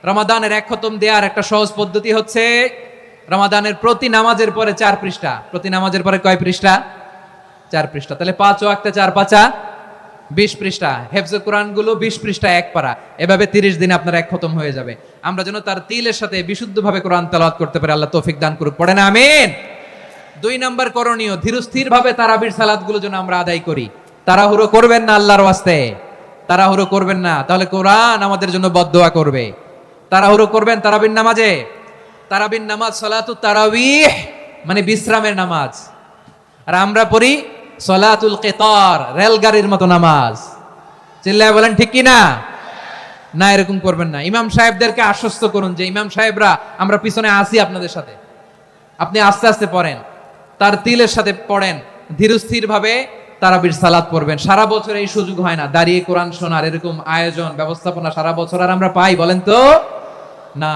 রমাদানের এক খতম দেওয়ার একটা সহজ পদ্ধতি হচ্ছে রমাদানের প্রতি নামাজের পরে 4 পৃষ্ঠা, প্রতি নামাজের পরে কয় পৃষ্ঠা? 4 পৃষ্ঠা। তাহলে 5 ওয়াক্তে 4 পাঁচা 20 পৃষ্ঠা। হেফজে কোরআন গুলো 20 পৃষ্ঠা এক পারা, এভাবে 30 দিনে আপনার এক খতম হয়ে যাবে। আমরা যেন তার তিলের সাথে বিশুদ্ধভাবে কোরআন তেলাওয়াত করতে পারি, আল্লাহ তৌফিক দান করুক। পড়েন আমিন। 2 নাম্বার করণীয়, ধীরস্থির ভাবে তারাবির সালাত গুলো যেন আমরা আদায় করি। তাড়াহুড়ো করবেন না আল্লাহর ওয়াস্তে, তাড়াহুড়ো করবেন না, তাহলে কোরআন আমাদের জন্য বদদোয়া করবে। তাড়াহুড়ো করবেন তারাবির নামাজে। তারাবির নামাজ সালাতুত তারাবিহ মানে বিশ্রামের নামাজ, আর আমরা পড়ি সালাতুল কিতার, রেলগাড়ির মতো নামাজ। চিল্লায় বলেন ঠিক কি না? না, এরকম করবেন না। ইমাম সাহেবদেরকে আশ্বস্ত করুন যে ইমাম সাহেবরা আমরা পিছনে আসি আপনাদের সাথে, আপনি আস্তে আস্তে পড়েন, তার তিলের সাথে পড়েন, ধীরস্থির ভাবে তারাবির সালাত পড়বেন। সারা বছর এই সুযোগ হয় না দাঁড়িয়ে কোরআন শোনার, এরকম আয়োজন ব্যবস্থাপনা সারা বছর আর আমরা পাই বলেন তো? না।